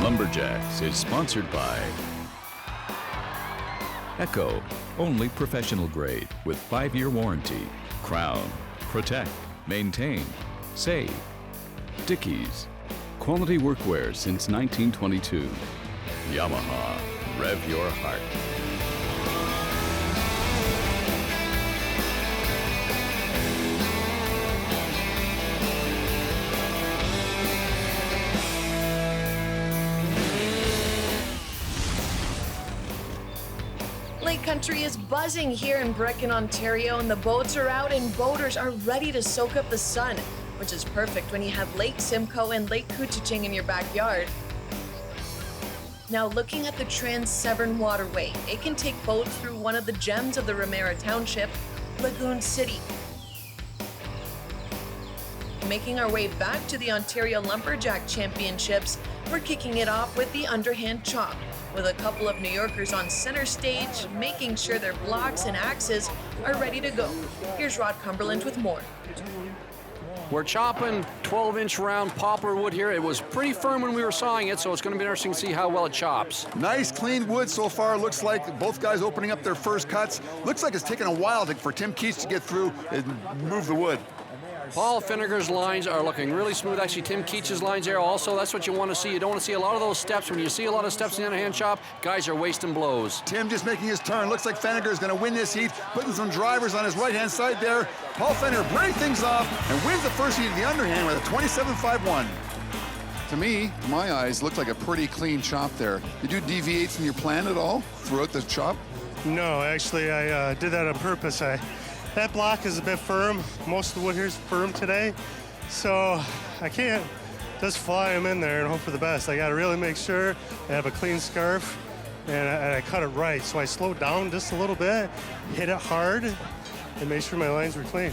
Lumberjacks is sponsored by Echo, only professional grade with 5-year warranty. Crown, protect, maintain, save. Dickies, quality workwear since 1922. Yamaha, rev your heart. Lake country is buzzing here in Brechin, Ontario, and the boats are out and boaters are ready to soak up the sun, which is perfect when you have Lake Simcoe and Lake Couchiching in your backyard. Now, looking at the Trans-Severn Waterway, it can take boats through one of the gems of the Ramera Township, Lagoon City. Making our way back to the Ontario Lumberjack Championships, we're kicking it off with the Underhand Shop, with a couple of New Yorkers on center stage, making sure their blocks and axes are ready to go. Here's Rod Cumberland with more. We're chopping 12-inch round poplar wood here. It was pretty firm when we were sawing it, so it's going to be interesting to see how well it chops. Nice, clean wood so far. Looks like both guys opening up their first cuts. Looks like it's taken a while for Tim Keats to get through and move the wood. Paul Finnegar's lines are looking really smooth. Actually, Tim Keats' lines there also. That's what you want to see. You don't want to see a lot of those steps. When you see a lot of steps in the underhand chop, guys are wasting blows. Tim just making his turn. Looks like Finnegar is going to win this heat, putting some drivers on his right-hand side there. Paul Finnegar breaks things off and wins the first heat of the underhand with a 27-5-1. To me, in my eyes, looked like a pretty clean chop there. Did you deviate from your plan at all throughout the chop? No, actually, I did that on purpose. That block is a bit firm. Most of the wood here is firm today, so I can't just fly them in there and hope for the best. I got to really make sure I have a clean scarf and I cut it right. So I slowed down just a little bit, hit it hard, and make sure my lines were clean.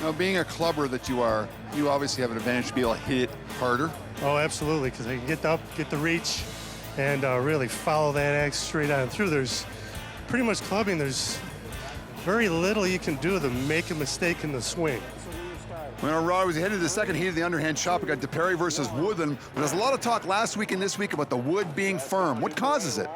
Now, being a clubber that you are, you obviously have an advantage to be able to hit it harder. Oh, absolutely, because I can get up, get the reach, and really follow that axe straight on through. There's pretty much clubbing. There's very little you can do to make a mistake in the swing. Well, Rod, was headed to the second heat of the underhand shop. We got DePerry versus Woodland. There's a lot of talk last week and this week about the wood being firm. What causes it?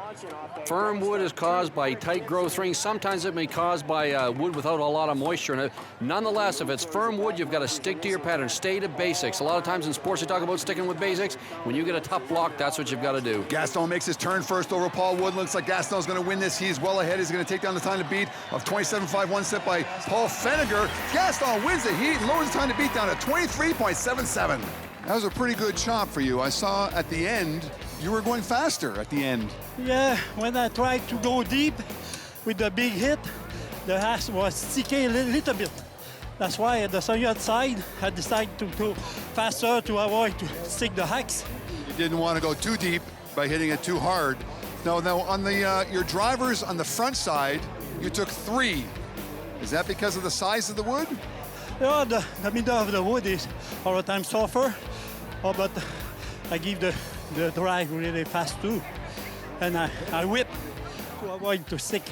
Firm wood is caused by tight growth rings. Sometimes it may be caused by wood without a lot of moisture in it. Nonetheless, if it's firm wood, you've got to stick to your pattern. Stay to basics. A lot of times in sports, they talk about sticking with basics. When you get a tough block, that's what you've got to do. Gaston makes his turn first over Paul Wood. Looks like Gaston's going to win this. He's well ahead. He's going to take down the time to beat of 27-5-1 set by Paul Finnegar. Gaston wins the heat and lowers the time to beat down to 23.77. That was a pretty good chop for you. I saw at the end, you were going faster at the end. Yeah, when I tried to go deep with the big hit, the axe was sticking a little bit. That's why at the southern side, I decided to go faster to avoid to stick the axe. You didn't want to go too deep by hitting it too hard. Now on the your drivers on the front side, you took 3. Is that because of the size of the wood? Yeah, the middle of the wood is all the time softer, but I give the drive really fast too. And I whip to avoid to stick.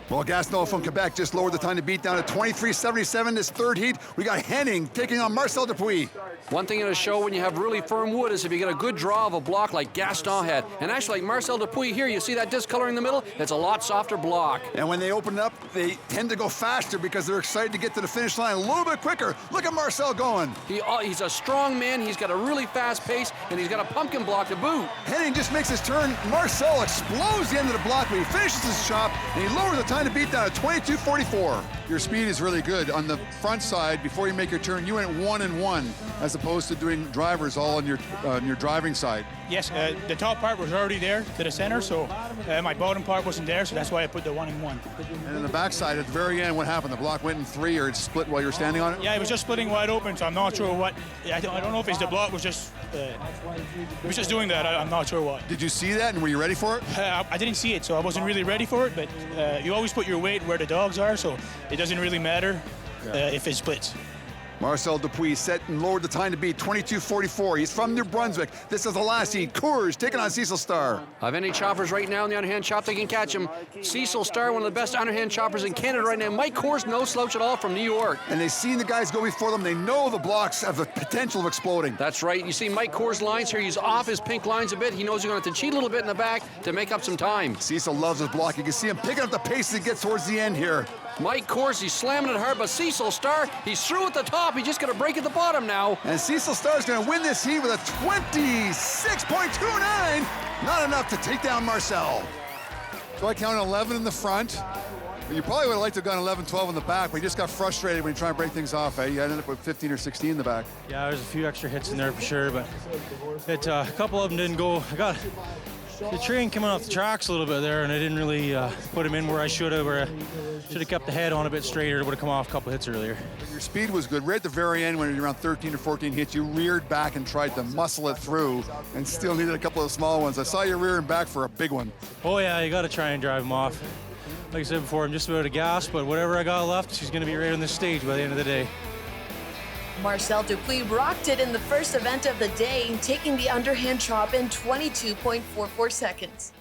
Well, Gaston from Quebec just lowered the time to beat down to 23.77 this third heat. We got Henning taking on Marcel Dupuis. One thing in a show when you have really firm wood is if you get a good draw of a block like Gaston had. And actually, like Marcel Dupuis here, you see that discolor in the middle? It's a lot softer block. And when they open up, they tend to go faster because they're excited to get to the finish line a little bit quicker. Look at Marcel going. He's a strong man. He's got a really fast pace, and he's got a pumpkin block to boot. Henning just makes his turn. Marcel explodes the end of the block, but he finishes his chop, and he lowers the time to beat down to 22.44. Your speed is really good. On the front side, before you make your turn, you went 1 and 1, as opposed to doing drivers all on your driving side. Yes, the top part was already there to the center, so my bottom part wasn't there, so that's why I put the 1 and 1. And on the back side, at the very end, what happened? The block went in 3, or it split while you were standing on it? Yeah, it was just splitting wide open, so I'm not sure what. I don't know if it's the block was just. It was just doing that. I'm not sure what. Did you see that, and were you ready for it? I didn't see it, so I wasn't really ready for it. But you always put your weight where the dogs are, so it doesn't really matter if it splits. Marcel Dupuis set and lowered the time to beat 22:44. He's from New Brunswick. This is the last heat. Coors taking on Cecil Star. Of any choppers right now in the underhand chop, they can catch him. Cecil Star, one of the best underhand choppers in Canada right now. Mike Coors, no slouch at all from New York. And they've seen the guys go before them. They know the blocks have the potential of exploding. That's right. You see Mike Coors' lines here. He's off his pink lines a bit. He knows he's going to have to cheat a little bit in the back to make up some time. Cecil loves his block. You can see him picking up the pace as he gets towards the end here. Mike Coors, he's slamming it hard, but Cecil Star, he's through at the top. He's just going to break at the bottom now. And Cecil Star's going to win this heat with a 26.29. Not enough to take down Marcel. So I counted 11 in the front. You probably would have liked to have gone 11, 12 in the back, but you just got frustrated when you try and break things off. You ended up with 15 or 16 in the back. Yeah, there's a few extra hits in there for sure, but a couple of them didn't go. I got the train coming off the tracks a little bit there, and I didn't really put them in where I should have, where I should have kept the head on a bit straighter. It would have come off a couple hits earlier. Your speed was good. Right at the very end, when you were around 13 or 14 hits, you reared back and tried to muscle it through and still needed a couple of small ones. I saw you rearing back for a big one. Oh, yeah, you got to try and drive them off. Like I said before, I'm just about a gas, but whatever I got left, she's going to be right on this stage by the end of the day. Marcel Dupuis rocked it in the first event of the day, taking the underhand chop in 22.44 seconds.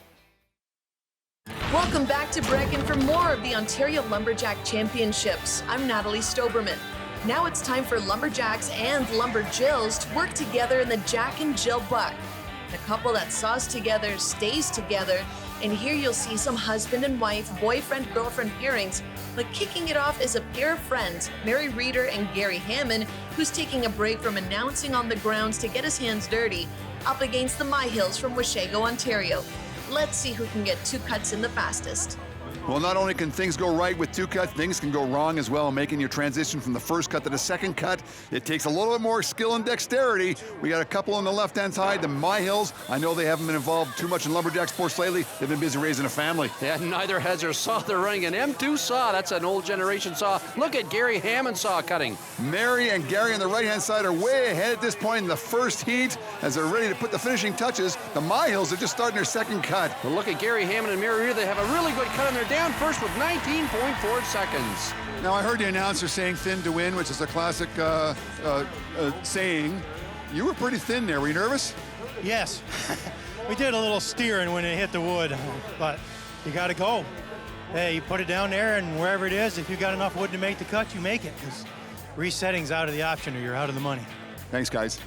Welcome back to Brechin for more of the Ontario Lumberjack Championships. I'm Natalie Stoberman. Now it's time for Lumberjacks and Lumberjills to work together in the Jack and Jill Buck. The couple that saws together stays together, and here you'll see some husband and wife, boyfriend-girlfriend pairings, but kicking it off is a pair of friends, Mary Reeder and Gary Hammond, who's taking a break from announcing on the grounds to get his hands dirty, up against the Myhills from Washego, Ontario. Let's see who can get two cuts in the fastest. Well, not only can things go right with two cuts, things can go wrong as well, making your transition from the first cut to the second cut. It takes a little bit more skill and dexterity. We got a couple on the left-hand side, the Myhills. I know they haven't been involved too much in lumberjack sports lately. They've been busy raising a family. Yeah, neither has their saw. They're running an M2 saw. That's an old generation saw. Look at Gary Hammond saw cutting. Mary and Gary on the right-hand side are way ahead at this point in the first heat as they're ready to put the finishing touches. The Myhills are just starting their second cut. But look at Gary Hammond and Mary Reeder. They have a really good cut, and they're down first with 19.4 seconds. Now, I heard the announcer saying thin to win, which is a classic saying. You were pretty thin there. Were you nervous? Yes. We did a little steering when it hit the wood, but you got to go. Hey, you put it down there, and wherever it is, if you got enough wood to make the cut, you make it, because resetting's out of the option or you're out of the money. Thanks, guys.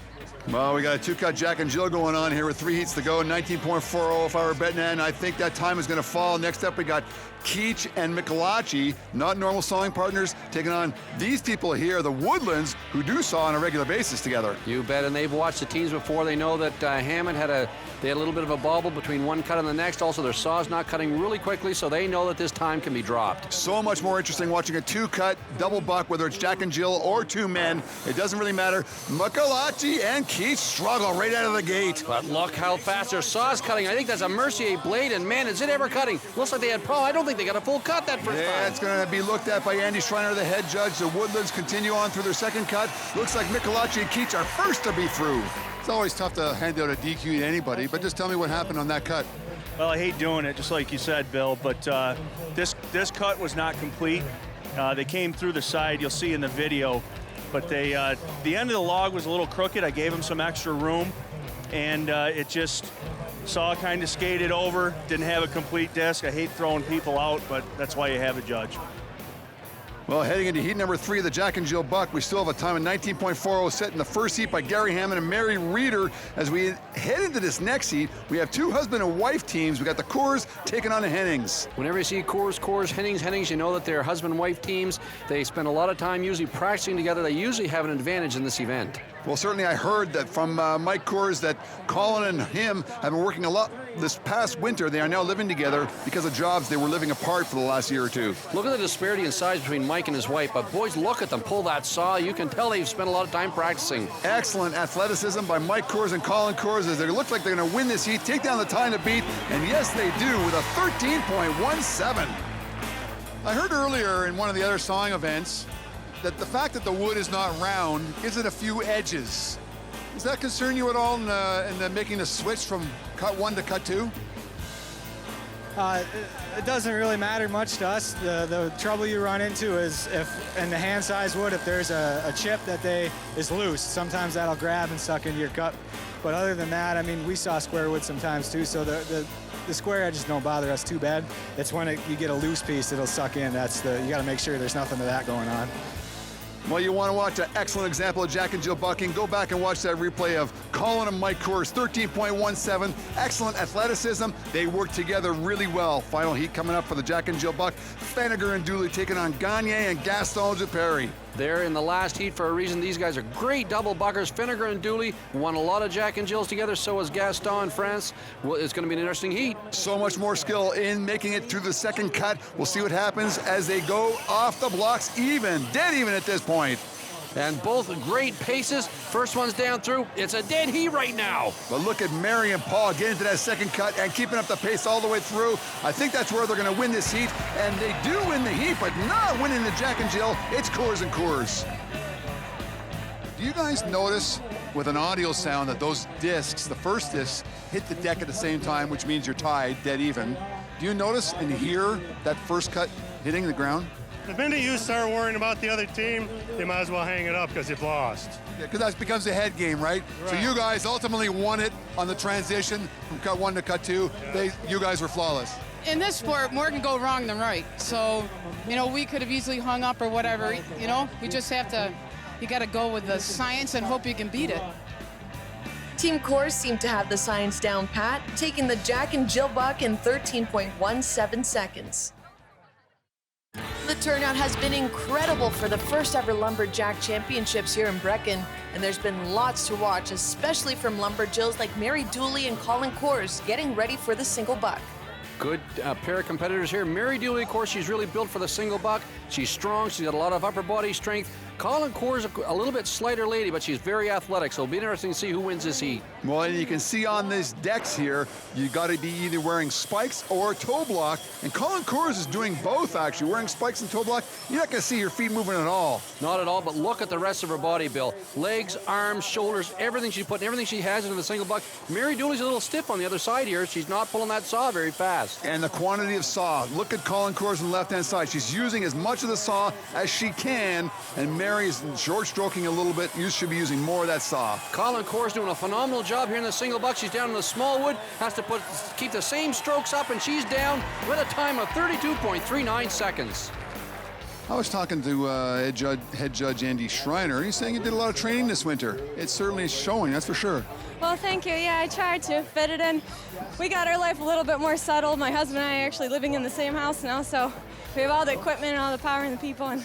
Well, we got a two-cut Jack and Jill going on here with 3 heats to go, 19.40 if I were betting, and I think that time is going to fall. Next up, we got Keach and Michelacci, not normal sawing partners, taking on these people here, the Woodlands, who do saw on a regular basis together. You bet, and they've watched the teams before. They know that Hammond had a little bit of a bobble between one cut and the next. Also, their saw's not cutting really quickly, so they know that this time can be dropped. So much more interesting watching a two-cut double buck, whether it's Jack and Jill or two men. It doesn't really matter. Michelacci and Keach struggle right out of the gate. But look how fast their saw's cutting. I think that's a Mercier blade, and man, is it ever cutting. Looks like they had I don't think they got a full cut that first time. Yeah, it's going to be looked at by Andy Schreiner, the head judge. The Woodlands continue on through their second cut. Looks like Michelacci and Keach are first to be through. It's always tough to hand out a DQ to anybody, but just tell me what happened on that cut. Well, I hate doing it, just like you said, Bill, but this cut was not complete. They came through the side, you'll see in the video, but the end of the log was a little crooked. I gave them some extra room, and it just saw kind of skated over, didn't have a complete disc. I hate throwing people out, but that's why you have a judge. Well, heading into heat number 3 of the Jack and Jill Buck, we still have a time of 19.40 set in the first heat by Gary Hammond and Mary Reeder. As we head into this next heat, we have two husband and wife teams. We got the Coors taking on the Hennings. Whenever you see Coors, Hennings, you know that they're husband and wife teams. They spend a lot of time usually practicing together. They usually have an advantage in this event. Well, certainly I heard that from Mike Coors that Colin and him have been working a lot this past winter. They are now living together because of jobs they were living apart for the last year or two. Look at the disparity in size between Mike and his wife, but boys, look at them pull that saw. You can tell they've spent a lot of time practicing. Excellent athleticism by Mike Coors and Colin Coors as they look like they're going to win this heat, take down the time to beat, and yes, they do with a 13.17. I heard earlier in one of the other sawing events that the fact that the wood is not round gives it a few edges. Does that concern you at all in making the switch from cut 1 to cut 2? It doesn't really matter much to us. The trouble you run into is in the hand size wood, if there's a chip that is loose, sometimes that'll grab and suck into your cup. But other than that, I mean, we saw square wood sometimes too, so the square edges don't bother us too bad. It's when you get a loose piece that'll suck in. You got to make sure there's nothing of that going on. Well, you want to watch an excellent example of Jack and Jill bucking, go back and watch that replay of Colin and Mike Coors, 13.17, excellent athleticism. They work together really well. Final heat coming up for the Jack and Jill buck. Feniger and Dooley taking on Gagne and Gaston Duperry. They're in the last heat for a reason. These guys are great double buckers. Feniger and Dooley won a lot of Jack and Jills together, so is Gaston and France. Well, it's going to be an interesting heat. So much more skill in making it through the second cut. We'll see what happens as they go off the blocks dead even at this point. And both great paces. First one's down through. It's a dead heat right now. But look at Mary and Paul getting into that second cut and keeping up the pace all the way through. I think that's where they're going to win this heat. And they do win the heat, but not winning the Jack and Jill. It's Coors and Coors. Do you guys notice with an audio sound that those discs, the first discs, hit the deck at the same time, which means you're tied, dead even? Do you notice and hear that first cut hitting the ground? The minute you start worrying about the other team, you might as well hang it up because you've lost. Yeah, because that becomes a head game, right? So you guys ultimately won it on the transition from cut one to cut two. Yeah. You guys were flawless. In this sport, more can go wrong than right. So, we could have easily hung up or whatever. We just have to, you got to go with the science and hope you can beat it. Team Coors seemed to have the science down pat, taking the Jack and Jill buck in 13.17 seconds. The turnout has been incredible for the first ever Lumberjack Championships here in Brechin, and there's been lots to watch, especially from Lumberjills like Mary Dooley and Colin Coors getting ready for the single buck. Good pair of competitors here. Mary Dooley, of course, she's really built for the single buck. She's strong. She's got a lot of upper body strength. Colin Coors, a little bit slighter lady, but she's very athletic, so it'll be interesting to see who wins this heat. Well, and you can see on these decks here, you got to be either wearing spikes or toe block, and Colin Coors is doing both, actually. Wearing spikes and toe block, you're not going to see your feet moving at all. Not at all, but look at the rest of her body, Bill. Legs, arms, shoulders, everything she's putting, everything she has into the single buck. Mary Dooley's a little stiff on the other side here. She's not pulling that saw very fast. And the quantity of saw. Look at Colin Coors on the left-hand side. She's using as much of the saw as she can, and Mary's short stroking a little bit. You should be using more of that saw. Colin Coors doing a phenomenal job here in the single buck. She's down in the small wood, has to keep the same strokes up, and she's down with a time of 32.39 seconds. I was talking to head judge Andy Schreiner, and he's saying he did a lot of training this winter. It certainly is showing, that's for sure. Well, thank you. Yeah, I tried to fit it in. We got our life a little bit more settled. My husband and I are actually living in the same house now, so we have all the equipment and all the power and the people, and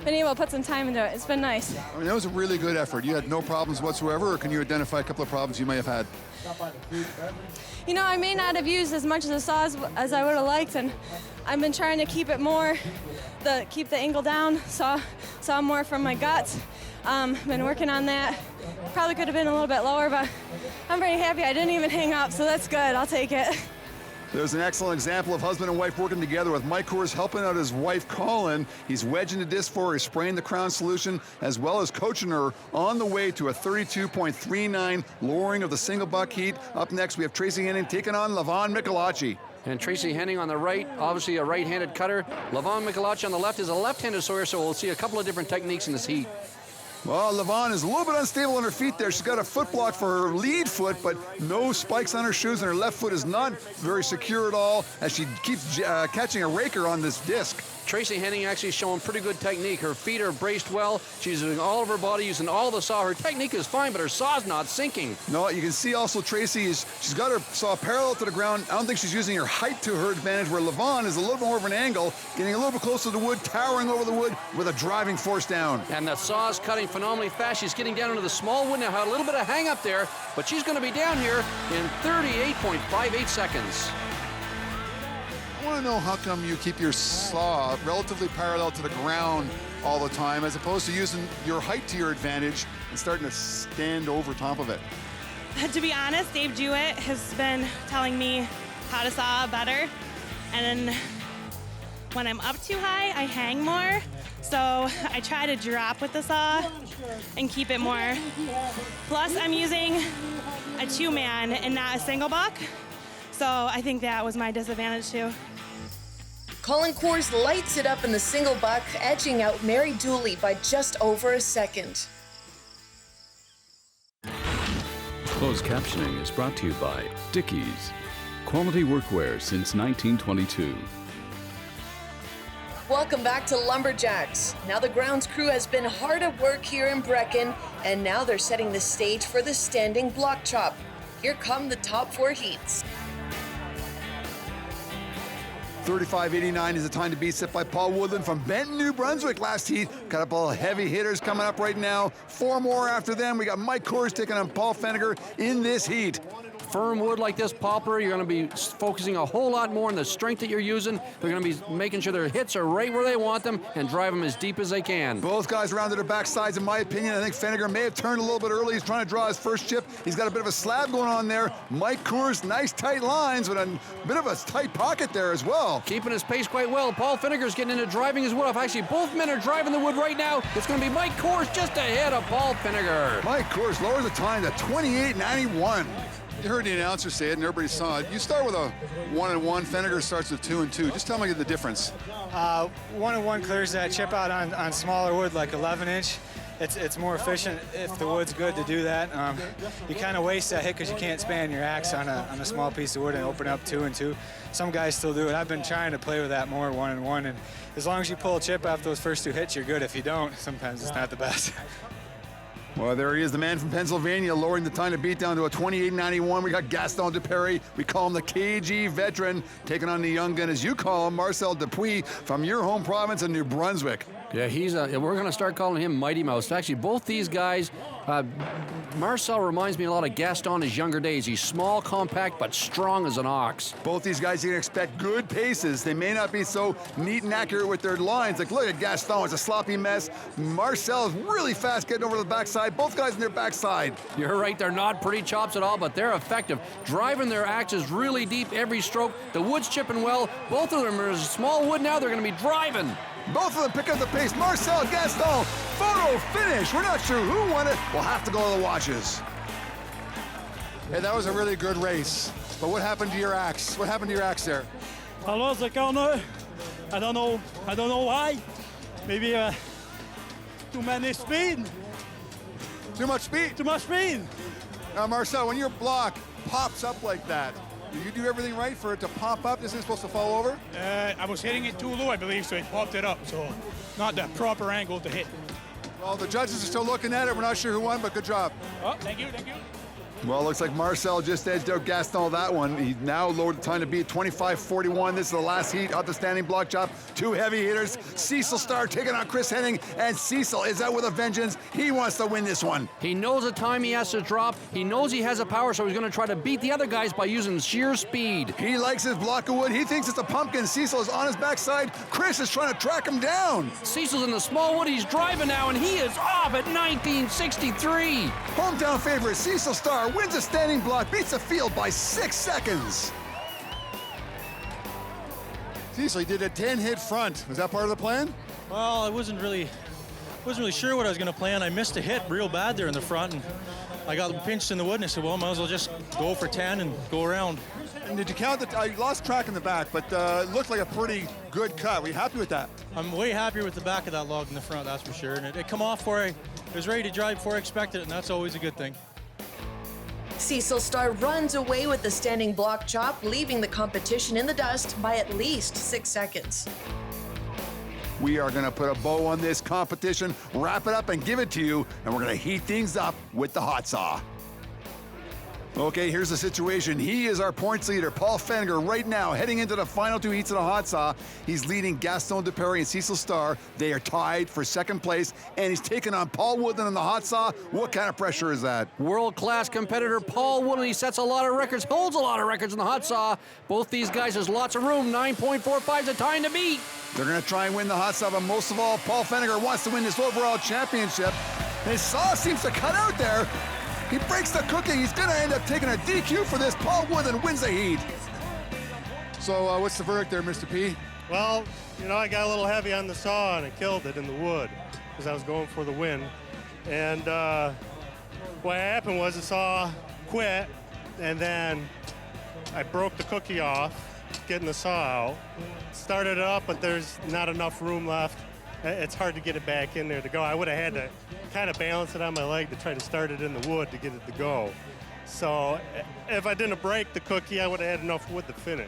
been able to put some time into it. It's been nice. I mean, that was a really good effort. You had no problems whatsoever, or can you identify a couple of problems you may have had? I may not have used as much of the saw as I would have liked, and I've been trying to keep it more, keep the angle down, saw more from my guts. Been working on that. Probably could have been a little bit lower, but I'm very happy I didn't even hang up, so that's good. I'll take it. There's an excellent example of husband and wife working together with Mike Coors helping out his wife, Colin. He's wedging the disc for her, he's spraying the crown solution, as well as coaching her on the way to a 32.39 lowering of the single buck heat. Up next, we have Tracy Henning taking on Levon Michelacci. And Tracy Henning on the right, obviously a right-handed cutter. Levon Michelacci on the left is a left-handed sawyer, so we'll see a couple of different techniques in this heat. Well, Levon is a little bit unstable on her feet there. She's got a foot block for her lead foot, but no spikes on her shoes, and her left foot is not very secure at all as she keeps catching a raker on this disc. Tracy Henning actually showing pretty good technique. Her feet are braced well. She's using all of her body, using all the saw. Her technique is fine, but her saw's not sinking. No, you can see also Tracy she's got her saw parallel to the ground. I don't think she's using her height to her advantage, where Levon is a little more of an angle, getting a little bit closer to the wood, towering over the wood with a driving force down. And the saw's cutting phenomenally fast. She's getting down into the small wood now. Had a little bit of hang up there, but she's going to be down here in 38.58 seconds. I want to know how come you keep your saw relatively parallel to the ground all the time, as opposed to using your height to your advantage and starting to stand over top of it. To be honest, Dave Jewett has been telling me how to saw better, and then when I'm up too high, I hang more. So I try to drop with the saw and keep it more. Plus, I'm using a two-man and not a single buck. So I think that was my disadvantage too. Colin Coors lights it up in the single buck, edging out Mary Dooley by just over a second. Closed captioning is brought to you by Dickies. Quality workwear since 1922. Welcome back to Lumberjacks. Now the grounds crew has been hard at work here in Brechin, and now they're setting the stage for the standing block chop. Here come the top 4 heats. 35.89 is the time to beat, set by Paul Woodland from Benton, New Brunswick last heat. Got a couple of heavy hitters coming up right now. 4 more after them. We got Mike Coors taking on Paul Feniger in this heat. Firm wood like this poplar, you're going to be focusing a whole lot more on the strength that you're using. They're going to be making sure their hits are right where they want them and drive them as deep as they can. Both guys rounded their backsides, in my opinion. I think Feniger may have turned a little bit early. He's trying to draw his first chip. He's got a bit of a slab going on there. Mike Coors, nice tight lines with a bit of a tight pocket there as well. Keeping his pace quite well. Paul Feniger's getting into driving his wood off. Actually, both men are driving the wood right now. It's going to be Mike Coors just ahead of Paul Feniger. Mike Coors lowers the time to 28.91. You heard the announcer say it and everybody saw it. You start with a 1-1, Feniger starts with 2-2. Just tell me the difference. 1-1 clears that chip out on smaller wood, like 11-inch. It's more efficient if the wood's good to do that. You kind of waste that hit because you can't span your axe on a small piece of wood and open up 2-2. Some guys still do it. I've been trying to play with that more, 1-1, and as long as you pull a chip after those first 2 hits, you're good. If you don't, sometimes it's not the best. Well, there he is, the man from Pennsylvania, lowering the time to beat down to a 28.91. We got Gaston Duperry. We call him the KG veteran, taking on the young gun, as you call him, Marcel Dupuis from your home province of New Brunswick. Yeah, we're going to start calling him Mighty Mouse. Actually, both these guys, Marcel reminds me a lot of Gaston in his younger days. He's small, compact, but strong as an ox. Both these guys, you can expect good paces. They may not be so neat and accurate with their lines. Like, look at Gaston, it's a sloppy mess. Marcel is really fast getting over the backside. Both guys in their backside. You're right, they're not pretty chops at all, but they're effective. Driving their axes really deep every stroke. The wood's chipping well. Both of them are small wood now. They're going to be driving. Both of them pick up the pace. Marcel, Gaston, photo finish. We're not sure who won it. We'll have to go to the watches. Hey, that was a really good race. But what happened to your axe? What happened to your axe there? I lost the corner. I don't know why. Maybe too many speed. Too much speed? Too much speed. Now, Marcel, when your block pops up like that, do you do everything right for it to pop up? Isn't it supposed to fall over? I was hitting it too low, I believe, so it popped it up. So not the proper angle to hit. Well, the judges are still looking at it. We're not sure who won, but good job. Oh, thank you, thank you. Well, it looks like Marcel just edged out Gaston that one. He now lowered the time to beat 25.41. This is the last heat of the standing block chop. 2 heavy hitters. Cecil Starr taking on Chris Henning, and Cecil is out with a vengeance. He wants to win this one. He knows the time he has to drop. He knows he has a power, so he's going to try to beat the other guys by using sheer speed. He likes his block of wood. He thinks it's a pumpkin. Cecil is on his backside. Chris is trying to track him down. Cecil's in the small wood. He's driving now, and he is off at 1963. Hometown favorite Cecil Starr wins a standing block, beats the field by 6 seconds. Cecil, he did a 10-hit front. Was that part of the plan? Well, I wasn't really sure what I was going to plan. I missed a hit real bad there in the front, and I got pinched in the wood, and I said, well, might as well just go for 10 and go around. And did you count I lost track in the back, but it looked like a pretty good cut. Were you happy with that? I'm way happier with the back of that log than the front, that's for sure. And it come off before I was ready to drive before I expected it, and that's always a good thing. Cecil Starr runs away with the standing block chop, leaving the competition in the dust by at least 6 seconds. We are going to put a bow on this competition, wrap it up, and give it to you, and we're going to heat things up with the hot saw. Okay, here's the situation. He is our points leader, Paul Feniger, right now, heading into the final 2 heats of the hot saw. He's leading Gaston Duperry and Cecil Starr. They are tied for 2nd place, and he's taking on Paul Woodland in the hot saw. What kind of pressure is that? World-class competitor Paul Woodland. He sets a lot of records, holds a lot of records in the hot saw. Both these guys, there's lots of room. 9.45 is the time to beat. They're going to try and win the hot saw, but most of all, Paul Feniger wants to win this overall championship. His saw seems to cut out there. He breaks the cookie. He's going to end up taking a DQ for this. Paul Woodland wins the heat. So what's the verdict there, Mr. P? Well, I got a little heavy on the saw and I killed it in the wood because I was going for the win. And what happened was the saw quit, and then I broke the cookie off, getting the saw out. Started it up, but there's not enough room left. It's hard to get it back in there to go. I would have had to kind of balance it on my leg to try to start it in the wood to get it to go. So if I didn't break the cookie, I would have had enough wood to finish.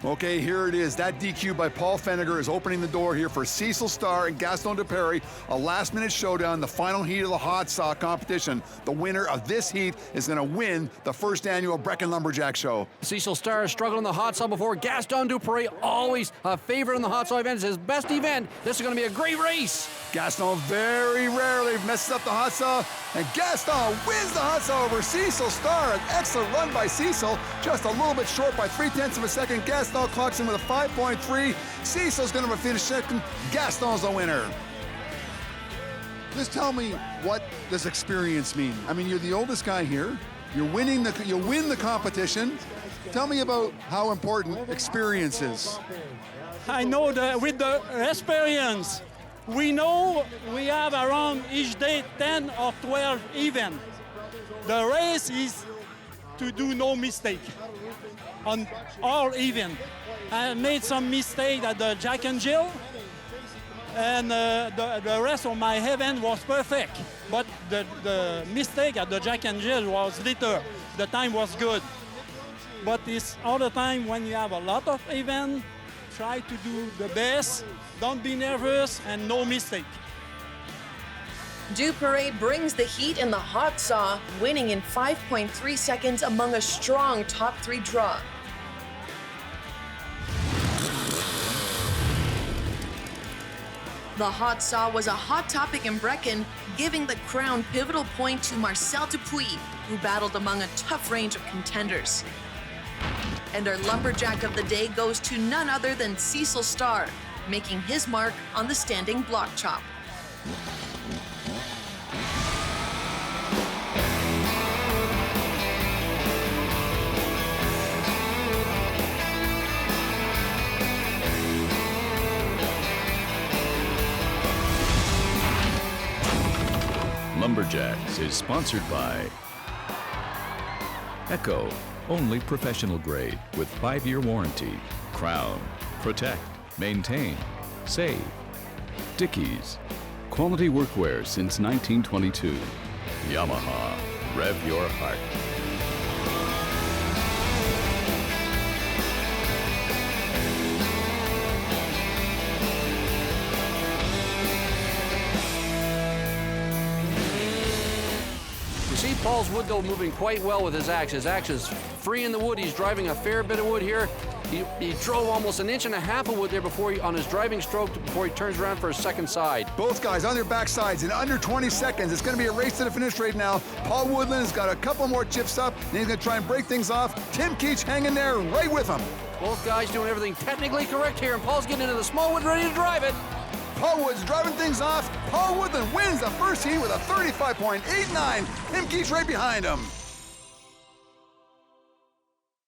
Okay, here it is. That DQ by Paul Feniger is opening the door here for Cecil Starr and Gaston Duperre. A last-minute showdown, the final heat of the hot saw competition. The winner of this heat is going to win the first annual Brechin Lumberjack Show. Cecil Starr struggled in the hot saw before. Gaston Duperre, always a favorite in the hot saw event. It's his best event. This is going to be a great race. Gaston very rarely messes up the hot saw, and Gaston wins the hot saw over Cecil Starr. An excellent run by Cecil, just a little bit short by 0.3 of a second. Gaston clocks in with a 5.3. Cecil's going to finish second. Gaston's the winner. Just tell me, what does experience mean? I mean, you're the oldest guy here. You win the competition. Tell me about how important experience is. I know that with the experience, we know we have around each day 10 or 12 events. The race is to do no mistake on all events. I made some mistake at the Jack and Jill, and the rest of my event was perfect. But the mistake at the Jack and Jill was little. The time was good. But it's all the time when you have a lot of events, try to do the best, don't be nervous, and no mistake. Duperre brings the heat in the hot saw, winning in 5.3 seconds among a strong top 3 draw. The hot saw was a hot topic in Brechin, giving the crown pivotal point to Marcel Dupuis, who battled among a tough range of contenders. And our lumberjack of the day goes to none other than Cecil Starr, making his mark on the standing block chop. Lumberjacks is sponsored by Echo, only professional grade with 5-year warranty. Crown, protect, maintain, save. Dickies, quality workwear since 1922. Yamaha, rev your heart. See Paul's wood, though, moving quite well with his axe. His axe is free in the wood. He's driving a fair bit of wood here. He drove almost 1.5 inches of wood there on his driving stroke before he turns around for his second side. Both guys on their backsides in under 20 seconds. It's going to be a race to the finish right now. Paul Woodland has got a couple more chips up, and he's going to try and break things off. Tim Keach hanging there right with him. Both guys doing everything technically correct here, and Paul's getting into the small wood ready to drive it. Paul Wood's driving things off. Paul Woodland wins the first heat with a 35.89. Tim Keach right behind him.